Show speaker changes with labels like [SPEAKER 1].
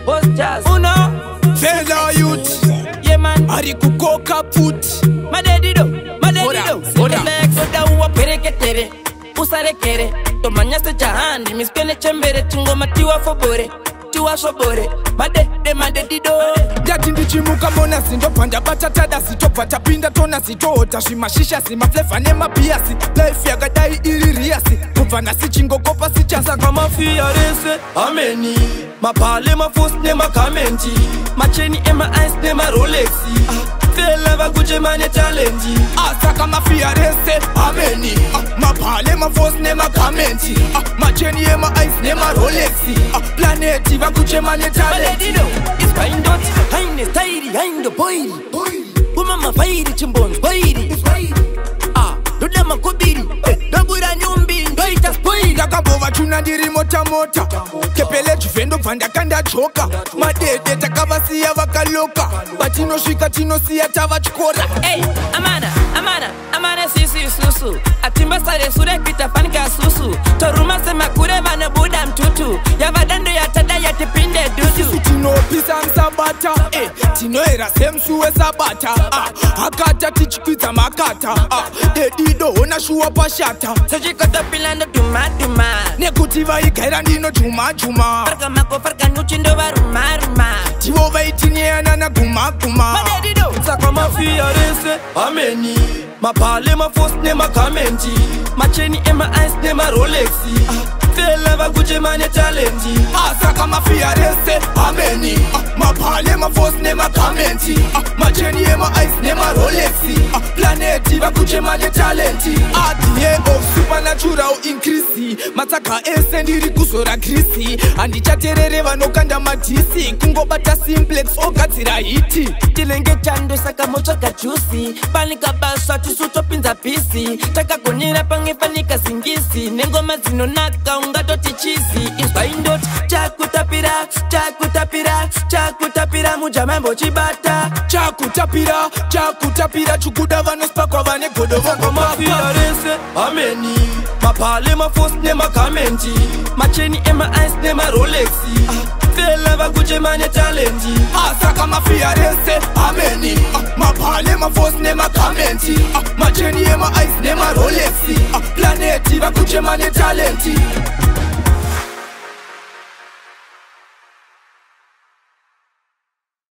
[SPEAKER 1] Posters.
[SPEAKER 2] Uno. Fella youth.
[SPEAKER 1] Yeah man.
[SPEAKER 2] Ari kukoka put.
[SPEAKER 1] Madedido. Madedido. Sitelex oda uwa pereketere. Usarekere. Tomanyase jahandi. Miskene chembere. Chingoma tiwa fobore. Tiwa sobore. Madedido.
[SPEAKER 2] Jati ndichimuka mona sindopanda batatada sitopata pinda tona sitota shimashisha simaflefa nemapiasi life yakadai iririasi kupana sichingokopa sichasa
[SPEAKER 1] kama fiarese ameni mapale mafos nemakamenti macheni ema ice nemarolexi fela vakuche mane talenti
[SPEAKER 2] asa kama fiarese ameni mapale mafos nemakamenti macheni ema ice nemarolexi planeti vakuche mane talenti
[SPEAKER 1] Ispindot, haine stairi, haine boiri Umama fairi, chimbons boiri Duda makubiri, dobura nyumbi, ndoita spoiri
[SPEAKER 2] Dakabova chuna ndiri mota mota Kepele chufendo vanda kanda choka Madede takavasiya vakaloka Batino shika tino siya tava chikora
[SPEAKER 1] Hey, amana sisi susu Atimba sare sure pita fanika susu Toruma sema kure vana buda mtutu Yavadando yatada yatipinde dudu
[SPEAKER 2] Tino pisa msabata Tino era semsuwe sabata Hakata tichikwiza makata Dedido ona shuwa pashata
[SPEAKER 1] Sojikoto pilando duma
[SPEAKER 2] Nekutiva ikaira ndino juma
[SPEAKER 1] Farka mako farka nuchindo varuma
[SPEAKER 2] Tivo vaitinyana na guma
[SPEAKER 1] Madedido Saka mafia rese ameni Mapale mafos nemakamenti Macheni ema ice nemarolexi Fela vakuche mane talenti
[SPEAKER 2] asa kama fiarese ameni mapale mafos nemakamenti macheni ema ice nemarolexi planeti vakuche mane talenti at the end of supernatural increase mataka ese ndiri kusora krisi handichaterere vanokanda madhisi kungobata simplex ogadzira hiti
[SPEAKER 1] Tilenge chando saka mocho kachusi Panika baswa tusutopinza pisi Takagonera pangefanika zingisi Nengoma zinonaka ungatoti chizi Inspindot Chakutapira mujamembo chibata
[SPEAKER 2] Chakutapira chukuda vanospakwa vane godo
[SPEAKER 1] Mafia rese ameni Mapale mafos nemakamenti Macheni ema ice nemarolexi Fela vakuche mane talenti
[SPEAKER 2] asa kama fiarese ameni mapale mafos nemakamenti macheni ema ice nemarolexi planeti vakuche mane talenti